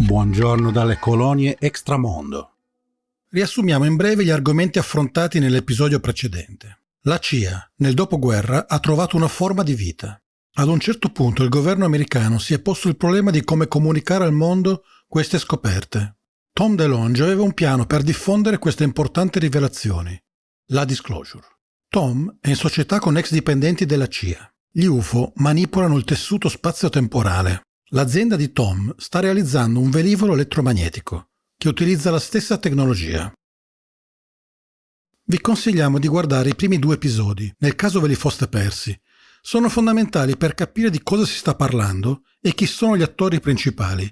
Buongiorno dalle colonie extramondo. Riassumiamo in breve gli argomenti affrontati nell'episodio precedente. La CIA, nel dopoguerra, ha trovato una forma di vita. Ad un certo punto il governo americano si è posto il problema di come comunicare al mondo queste scoperte. Tom DeLonge aveva un piano per diffondere queste importanti rivelazioni. La disclosure. Tom è in società con ex dipendenti della CIA. Gli UFO manipolano il tessuto spazio-temporale. L'azienda di Tom sta realizzando un velivolo elettromagnetico che utilizza la stessa tecnologia. Vi consigliamo di guardare i primi 2 episodi, nel caso ve li foste persi. Sono fondamentali per capire di cosa si sta parlando e chi sono gli attori principali.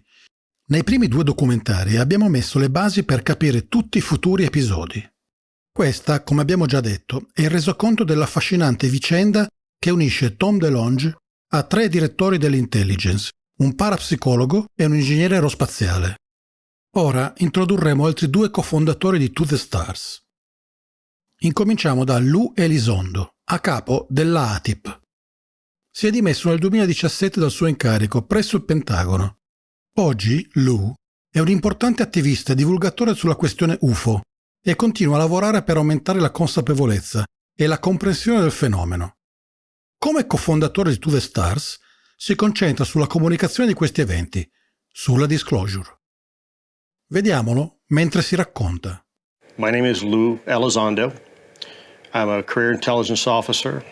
Nei primi 2 documentari abbiamo messo le basi per capire tutti i futuri episodi. Questa, come abbiamo già detto, è il resoconto dell'affascinante vicenda che unisce Tom DeLonge a 3 direttori dell'intelligence, un parapsicologo e un ingegnere aerospaziale. Ora introdurremo altri 2 cofondatori di To The Stars. Incominciamo da Lue Elizondo, a capo dell'AATIP. Si è dimesso nel 2017 dal suo incarico presso il Pentagono. Oggi Lue è un importante attivista e divulgatore sulla questione UFO e continua a lavorare per aumentare la consapevolezza e la comprensione del fenomeno. Come cofondatore di To The Stars, si concentra sulla comunicazione di questi eventi, sulla disclosure. Vediamolo mentre si racconta. My name is Lue Elizondo. I'm a career intelligence officer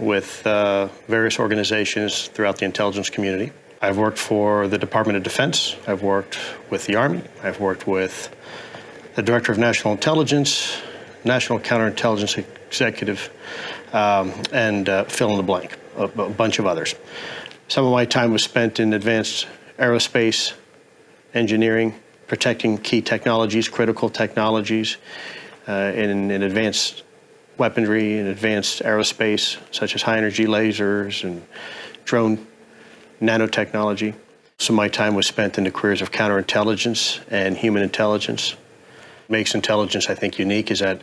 with various organizations throughout the intelligence community. I've worked for the Department of Defense. I've worked with the Army. I've worked with the Director of National Intelligence, National Counterintelligence Executive, and fill in the blank, a bunch of others. Some of my time was spent in advanced aerospace engineering, protecting key technologies, critical technologies, in advanced weaponry and advanced aerospace, such as high-energy lasers and drone nanotechnology. Some of my time was spent in the careers of counterintelligence and human intelligence. What makes intelligence, I think, unique is that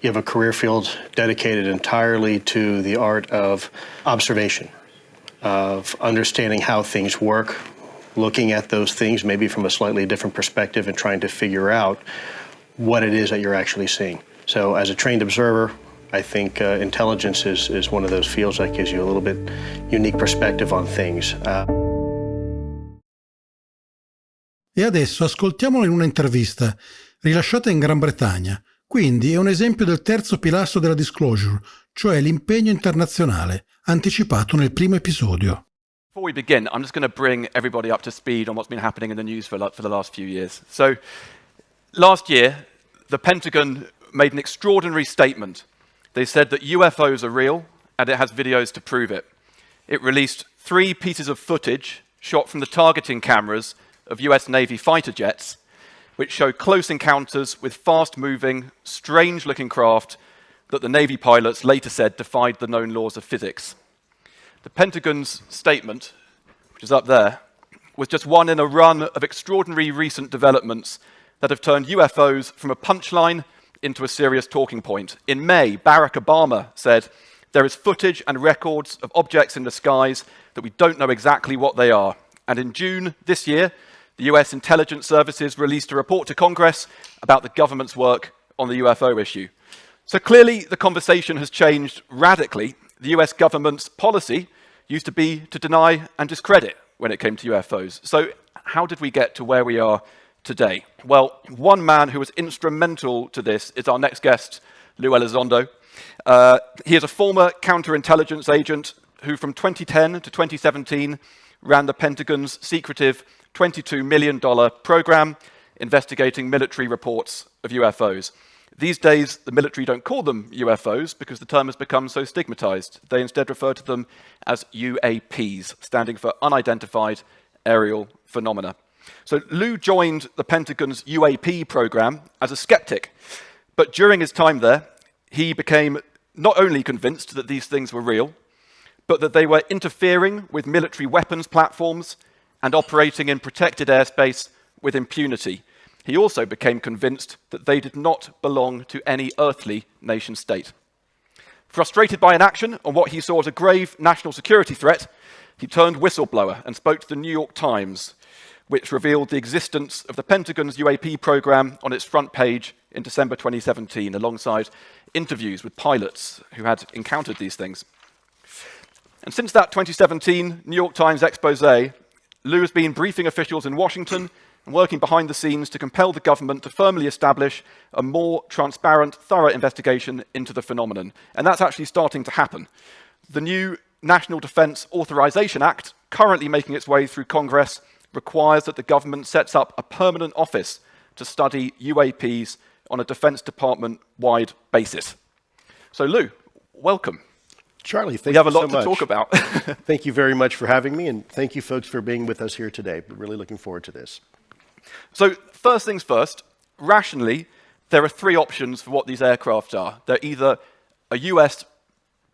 you have a career field dedicated entirely to the art of observation, of understanding how things work, looking at those things maybe from a slightly different perspective and trying to figure out what it is that you're actually seeing. So as a trained observer, I think intelligence is one of those fields that gives you a little bit unique perspective on things. E adesso ascoltiamolo in una intervista rilasciata in Gran Bretagna. Quindi è un esempio del terzo pilastro della disclosure, cioè l'impegno internazionale, anticipato nel primo episodio. Before we begin, I'm just going to bring everybody up to speed on what's been happening in the news for the last few years. So, last year, the Pentagon made an extraordinary statement. They said that UFOs are real, and it has videos to prove it. It released 3 pieces of footage shot from the targeting cameras of US Navy fighter jets, which show close encounters with fast-moving, strange-looking craft that the Navy pilots later said defied the known laws of physics. The Pentagon's statement, which is up there, was just one in a run of extraordinary recent developments that have turned UFOs from a punchline into a serious talking point. In May, Barack Obama said, "There is footage and records of objects in the skies that we don't know exactly what they are." And in June this year, the US intelligence services released a report to Congress about the government's work on the UFO issue. So clearly, the conversation has changed radically. The US government's policy used to be to deny and discredit when it came to UFOs. So how did we get to where we are today? Well, one man who was instrumental to this is our next guest, Lue Elizondo. He is a former counterintelligence agent who from 2010 to 2017 ran the Pentagon's secretive $22 million program investigating military reports of UFOs. These days, the military don't call them UFOs because the term has become so stigmatized. They instead refer to them as UAPs, standing for Unidentified Aerial Phenomena. So Lue joined the Pentagon's UAP program as a skeptic, but during his time there, he became not only convinced that these things were real, but that they were interfering with military weapons platforms and operating in protected airspace with impunity. He also became convinced that they did not belong to any earthly nation state. Frustrated by inaction on what he saw as a grave national security threat, he turned whistleblower and spoke to the New York Times, which revealed the existence of the Pentagon's UAP program on its front page in December 2017, alongside interviews with pilots who had encountered these things. And since that 2017 New York Times expose, Lue has been briefing officials in Washington and working behind the scenes to compel the government to firmly establish a more transparent, thorough investigation into the phenomenon. And that's actually starting to happen. The new National Defense Authorization Act, currently making its way through Congress, requires that the government sets up a permanent office to study UAPs on a Defense Department-wide basis. So Lue, welcome. Charlie, thank you so much. We have a lot to talk about. Thank you very much for having me, and thank you folks for being with us here today. We're really looking forward to this. So first things first, rationally, there are three options for what these aircraft are. They're either a US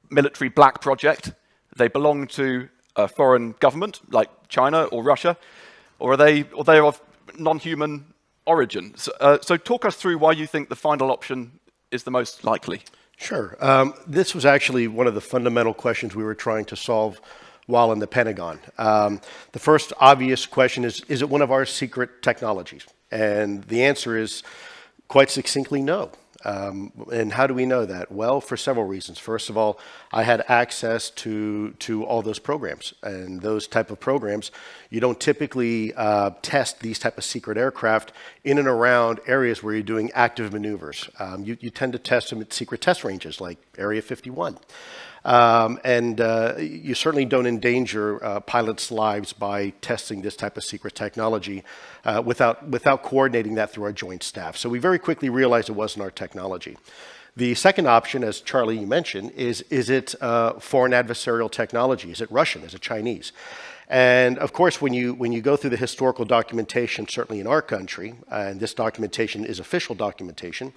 military black project, they belong to a foreign government like China or Russia, or they are of non-human origin. So talk us through why you think the final option is the most likely. Sure. This was actually one of the fundamental questions we were trying to solve while in the Pentagon. The first obvious question is it one of our secret technologies? And the answer is quite succinctly no. And how do we know that? Well, for several reasons. First of all, I had access to all those programs. And those type of programs, you don't typically test these type of secret aircraft in and around areas where you're doing active maneuvers. You tend to test them at secret test ranges like Area 51. You certainly don't endanger pilots' lives by testing this type of secret technology without coordinating that through our joint staff. So we very quickly realized it wasn't our technology. The second option, as Charlie, you mentioned, is it foreign adversarial technology? Is it Russian? Is it Chinese? And of course, when you go through the historical documentation, certainly in our country, and this documentation is official documentation,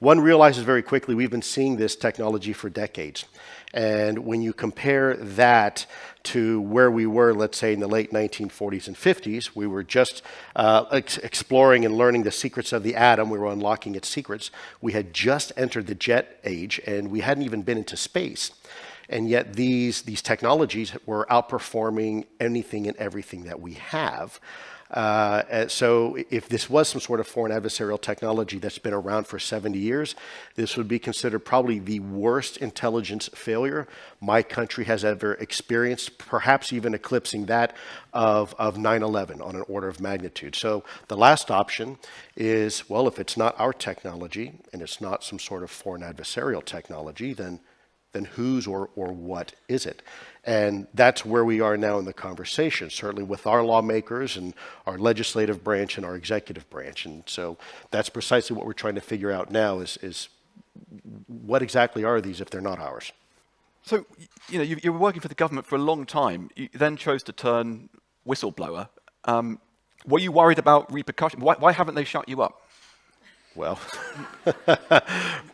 one realizes very quickly we've been seeing this technology for decades. And when you compare that to where we were, let's say in the late 1940s and 50s, we were just exploring and learning the secrets of the atom. We were unlocking its secrets. We had just entered the jet age, and we hadn't even been into space. And yet these technologies were outperforming anything and everything that we have. So if this was some sort of foreign adversarial technology that's been around for 70 years, this would be considered probably the worst intelligence failure my country has ever experienced, perhaps even eclipsing that of 9/11 on an order of magnitude. So the last option is, well, if it's not our technology and it's not some sort of foreign adversarial technology, then whose or what is it? And that's where we are now in the conversation, certainly with our lawmakers and our legislative branch and our executive branch. And so that's precisely what we're trying to figure out now is what exactly are these if they're not ours? So, you know, you were working for the government for a long time. You then chose to turn whistleblower. Were you worried about repercussions? Why haven't they shut you up? Well,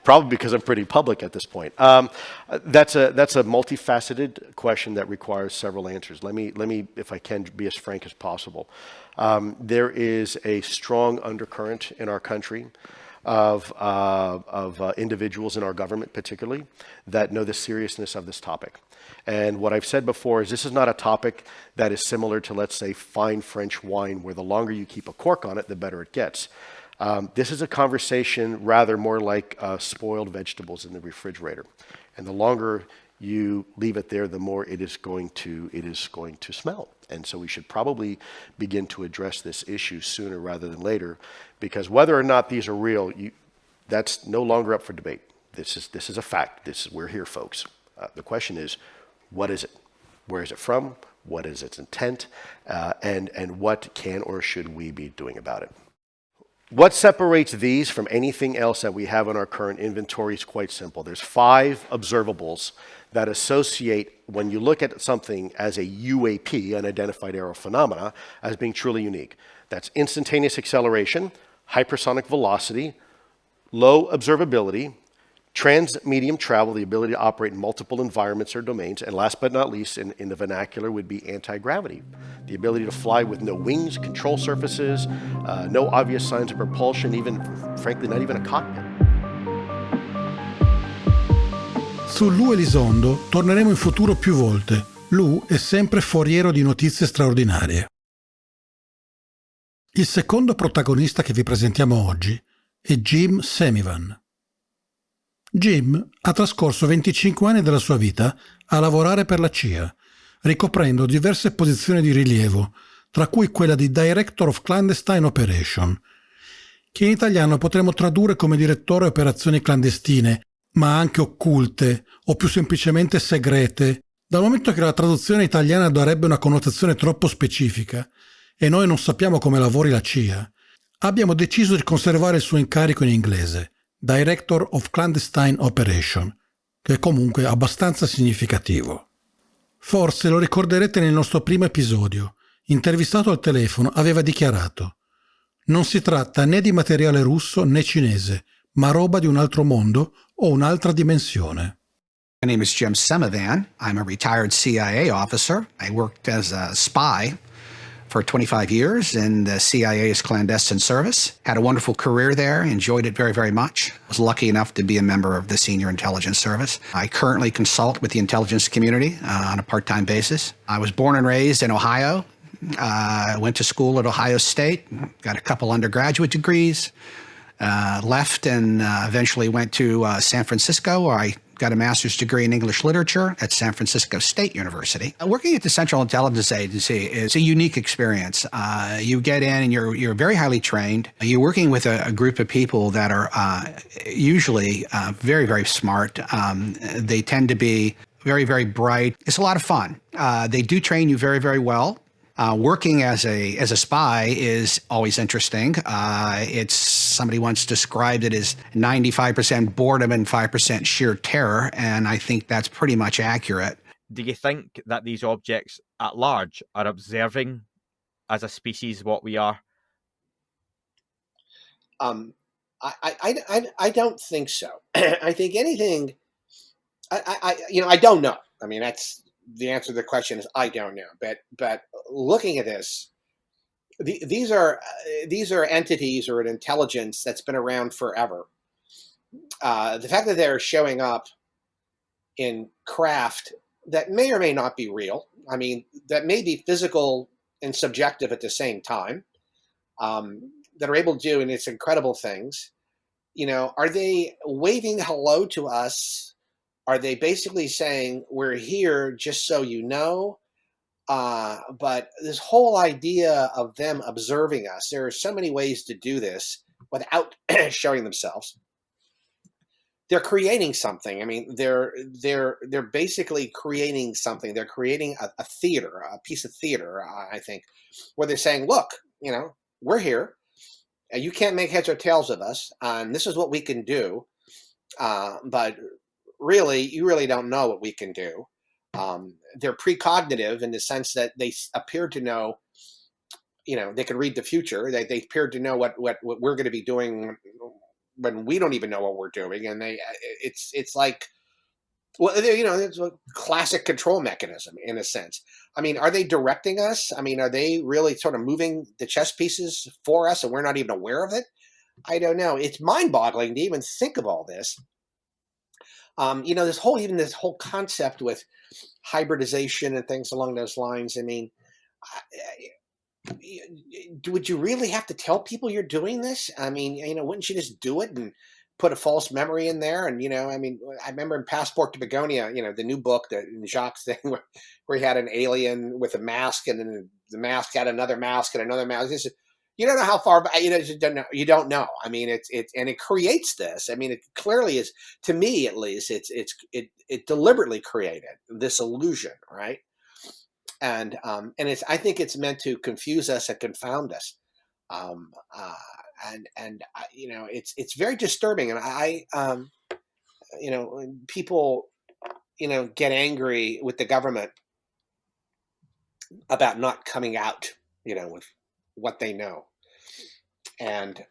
probably because I'm pretty public at this point. That's a multifaceted question that requires several answers. Let me, if I can, be as frank as possible. There is a strong undercurrent in our country of individuals in our government, particularly, that know the seriousness of this topic. And what I've said before is this is not a topic that is similar to, let's say, fine French wine, where the longer you keep a cork on it, the better it gets. This is a conversation rather more like spoiled vegetables in the refrigerator. And the longer you leave it there, the more it is going to smell. And so we should probably begin to address this issue sooner rather than later, because whether or not these are real, that's no longer up for debate. This is a fact. We're here, folks. The question is, what is it? Where is it from? What is its intent? And what can or should we be doing about it? What separates these from anything else that we have in our current inventory is quite simple. There's 5 observables that associate, when you look at something as a UAP, unidentified aerial phenomena, as being truly unique. That's instantaneous acceleration, hypersonic velocity, low observability, trans-medium travel, the ability to operate in multiple environments or domains, and last but not least, in the vernacular, would be anti-gravity. The ability to fly with no wings, control surfaces, no obvious signs of propulsion, even, frankly, not even a cockpit. Su Lue Elizondo torneremo in futuro più volte. Lue è sempre foriero di notizie straordinarie. Il secondo protagonista che vi presentiamo oggi è Jim Semivan. Jim ha trascorso 25 anni della sua vita a lavorare per la CIA, ricoprendo diverse posizioni di rilievo, tra cui quella di Director of Clandestine Operation, che in italiano potremmo tradurre come direttore operazioni clandestine, ma anche occulte o più semplicemente segrete, dal momento che la traduzione italiana darebbe una connotazione troppo specifica e noi non sappiamo come lavori la CIA. Abbiamo deciso di conservare il suo incarico in inglese, Director of Clandestine Operation, che è comunque abbastanza significativo. Forse lo ricorderete nel nostro primo episodio. Intervistato al telefono aveva dichiarato: non si tratta né di materiale russo né cinese, ma roba di un altro mondo o un'altra dimensione. My name is Jim Semivan. I'm a retired CIA officer. I worked as a spy for 25 years in the CIA's clandestine service. Had a wonderful career there, enjoyed it very, very much. Was lucky enough to be a member of the Senior Intelligence Service. I currently consult with the intelligence community on a part-time basis. I was born and raised in Ohio. Went to school at Ohio State, got a couple undergraduate degrees, left and eventually went to San Francisco, where I got a master's degree in English literature at San Francisco State University. Working at the Central Intelligence Agency is a unique experience. You get in and you're very highly trained. You're working with a group of people that are usually very, very smart. They tend to be very, very bright. It's a lot of fun. They do train you very, very well. Working as a spy is always interesting. It's somebody once described it as 95% boredom and 5% sheer terror, and I think that's pretty much accurate. Do you think that these objects at large are observing, as a species, what we are? I don't think so. I think anything. I don't know. I mean, that's the answer to the question is I don't know. But looking at this, these are entities or an intelligence that's been around forever. The fact that they're showing up in craft that may or may not be real. I mean, that may be physical and subjective at the same time. That are able to do and it's incredible things. Are they waving hello to us? Are they basically saying we're here just so you know? But this whole idea of them observing us, there are so many ways to do this without showing themselves. They're creating something. I mean, they're basically creating something. They're creating a theater, a piece of theater, I think, where they're saying, look, we're here. You can't make heads or tails of us, and this is what we can do. But really, you really don't know what we can do. They're precognitive in the sense that they appear to know, they can read the future. They appear to know what we're going to be doing when we don't even know what we're doing. And it's like, well, it's a classic control mechanism in a sense. I mean, are they directing us? I mean, are they really sort of moving the chess pieces for us and we're not even aware of it? I don't know. It's mind-boggling to even think of all this. This whole concept with hybridization and things along those lines. I mean, would you really have to tell people you're doing this? I mean, wouldn't you just do it and put a false memory in there? And, I remember in Passport to Begonia, the new book, the Jacques thing where he had an alien with a mask and then the mask had another mask and another mask. You don't know how far, you don't know. I mean, it creates this. I mean, it clearly is, to me at least, it deliberately created this illusion, right? And I think it's meant to confuse us and confound us. It's very disturbing. And people, get angry with the government about not coming out, with what they know. And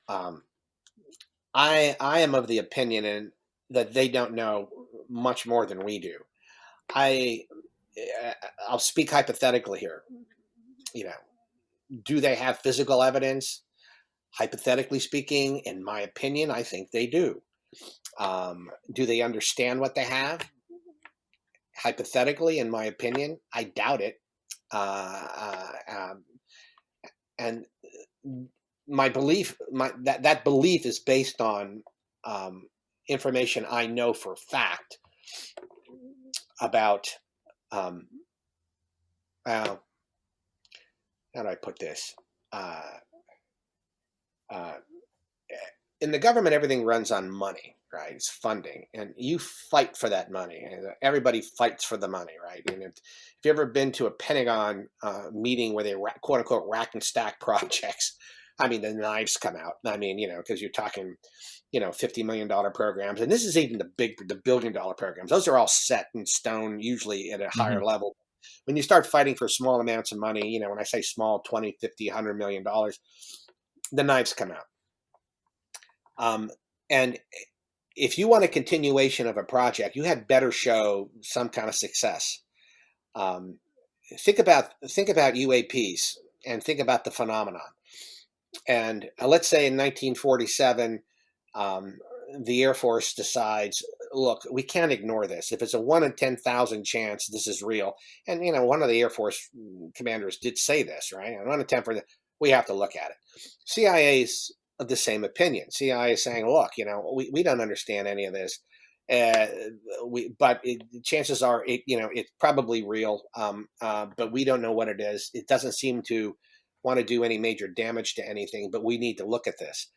I am of the opinion that they don't know much more than we do. I'll speak hypothetically here. Do they have physical evidence? Hypothetically speaking, in my opinion, I think they do. Do they understand what they have? Hypothetically, in my opinion, I doubt it. And my belief, that belief is based on information I know for fact about how do I put this? In the government, everything runs on money, right? It's funding, and you fight for that money. And everybody fights for the money, right? And if you ever been to a Pentagon meeting where they quote unquote rack and stack projects, I mean, the knives come out. I mean, because you're talking, $50 million programs, and this is even the $1 billion programs. Those are all set in stone, usually at a higher level. When you start fighting for small amounts of money, when I say small, 20, 50, $100 million, the knives come out. And if you want a continuation of a project, you had better show some kind of success. Think about UAPs and think about the phenomenon. And let's say in 1947, the Air Force decides, look, we can't ignore this. If it's a 1 in 10,000 chance this is real, and one of the Air Force commanders did say this, right? 1 in 10 we have to look at it. CIA's of the same opinion. CIA is saying, look, we don't understand any of this. But chances are, it's probably real, but we don't know what it is. It doesn't seem to want to do any major damage to anything, but we need to look at this.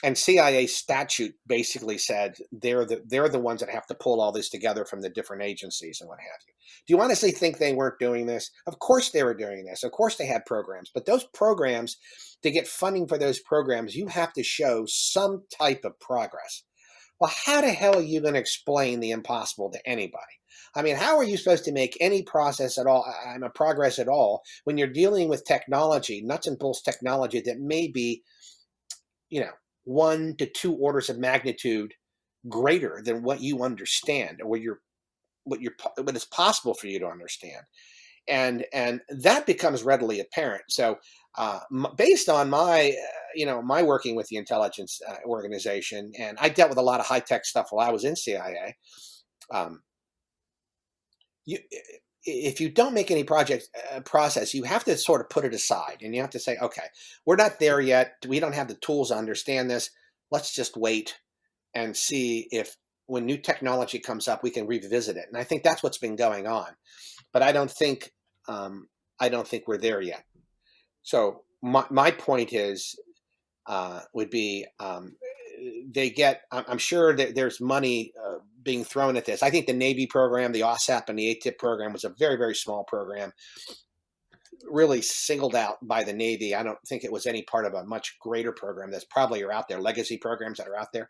And CIA statute basically said they're the ones that have to pull all this together from the different agencies and what have you. Do you honestly think they weren't doing this? Of course they were doing this. Of course they had programs, but those programs, to get funding for those programs, you have to show some type of progress. Well, how the hell are you going to explain the impossible to anybody? I mean, how are you supposed to make any progress at all when you're dealing with technology, nuts and bolts technology that may be, 1 to 2 orders of magnitude greater than what you understand, or what is possible for you to understand, and that becomes readily apparent. So, based on my my working with the intelligence organization, and I dealt with a lot of high tech stuff while I was in CIA. If you don't make any process, you have to sort of put it aside, and you have to say, okay, we're not there yet. We don't have the tools to understand this. Let's just wait and see if, when new technology comes up, we can revisit it. And I think that's what's been going on. But I don't think we're there yet. So my point would be, I'm sure that there's money being thrown at this. I think the Navy program, the OSAP and the ATIP program, was a very, very small program, really singled out by the Navy. I don't think it was any part of a much greater program that's probably are out there, legacy programs that are out there.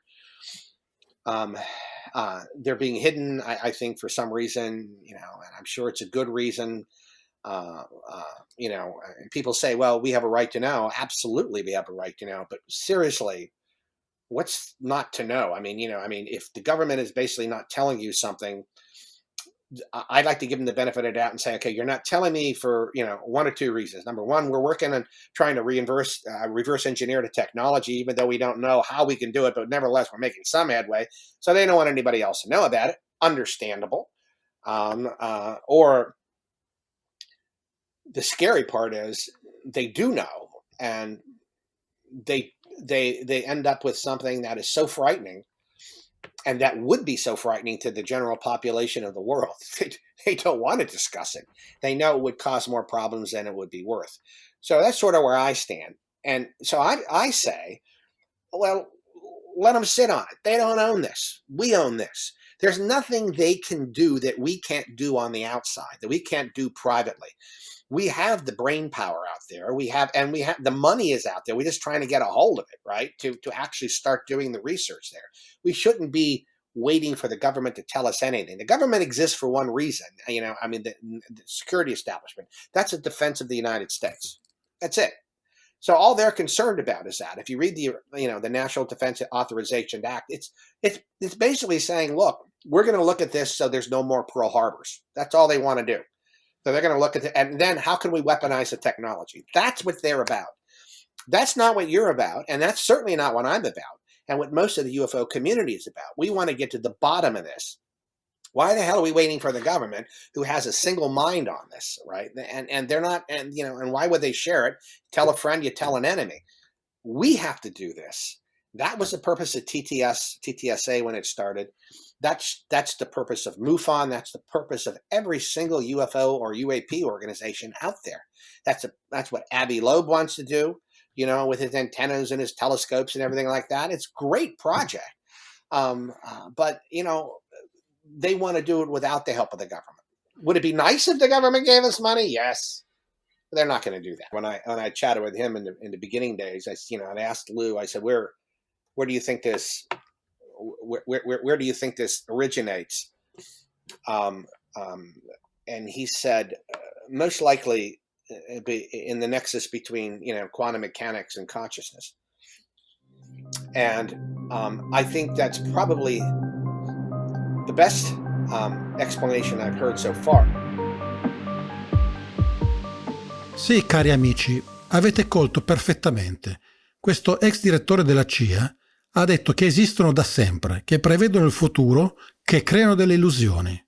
They're being hidden, I think, for some reason, and I'm sure it's a good reason. And people say, well, we have a right to know. Absolutely, we have a right to know. But seriously, what's not to know? I mean, if the government is basically not telling you something, I'd like to give them the benefit of the doubt and say, okay, you're not telling me for, 1 or 2 reasons. Number one, we're working on trying to reverse engineer the technology, even though we don't know how we can do it, but nevertheless, we're making some headway. So they don't want anybody else to know about it. Understandable. Or the scary part is they do know, and they end up with something that is so frightening, and that would be so frightening to the general population of the world. They don't want to discuss it. They know it would cause more problems than it would be worth. So that's sort of where I stand. And so I say, well, let them sit on it. They don't own this. We own this. There's nothing they can do that we can't do on the outside, that we can't do privately. We have the brain power out there. We have the money is out there. We're just trying to get a hold of it, right? To actually start doing the research there. We shouldn't be waiting for the government to tell us anything. The government exists for one reason. The security establishment. That's a defense of the United States. That's it. So all they're concerned about is that. If you read the National Defense Authorization Act, it's basically saying, look, we're going to look at this so there's no more Pearl Harbors. That's all they want to do. So they're going to look at it, and then how can we weaponize the technology? That's what they're about. That's not what you're about, and that's certainly not what I'm about, and what most of the UFO community is about. We want to get to the bottom of this. Why the hell are we waiting for the government, who has a single mind on this, right? And they're not, and why would they share it? Tell a friend, you tell an enemy. we have to do this. That was the purpose of TTSA when it started. That's the purpose of MUFON. That's the purpose of every single UFO or UAP organization out there. That's what Avi Loeb wants to do, with his antennas and his telescopes and everything like that. It's a great project. But they want to do it without the help of the government. Would it be nice if the government gave us money? Yes. But they're not going to do that. When I chatted with him in the beginning days, I asked Lou, I said, where do you think this where do you think this originates? And he said, most likely in the nexus between, quantum mechanics and consciousness. And I think that's probably the best explanation I've heard so far. Sì, cari amici, avete colto perfettamente. Questo ex direttore della CIA ha detto che esistono da sempre, che prevedono il futuro, che creano delle illusioni.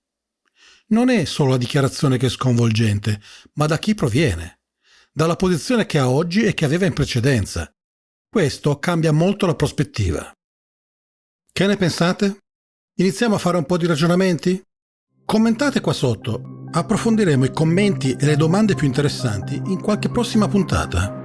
Non è solo la dichiarazione che è sconvolgente, ma da chi proviene, dalla posizione che ha oggi e che aveva in precedenza. Questo cambia molto la prospettiva. Che ne pensate? Iniziamo a fare un po' di ragionamenti? Commentate qua sotto, approfondiremo i commenti e le domande più interessanti in qualche prossima puntata.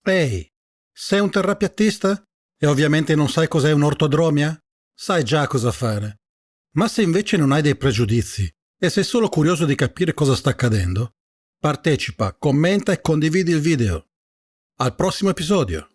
Ehi, sei un terrapiattista? E ovviamente non sai cos'è un'ortodromia? Sai già cosa fare. Ma se invece non hai dei pregiudizi e sei solo curioso di capire cosa sta accadendo, partecipa, commenta e condividi il video. Al prossimo episodio!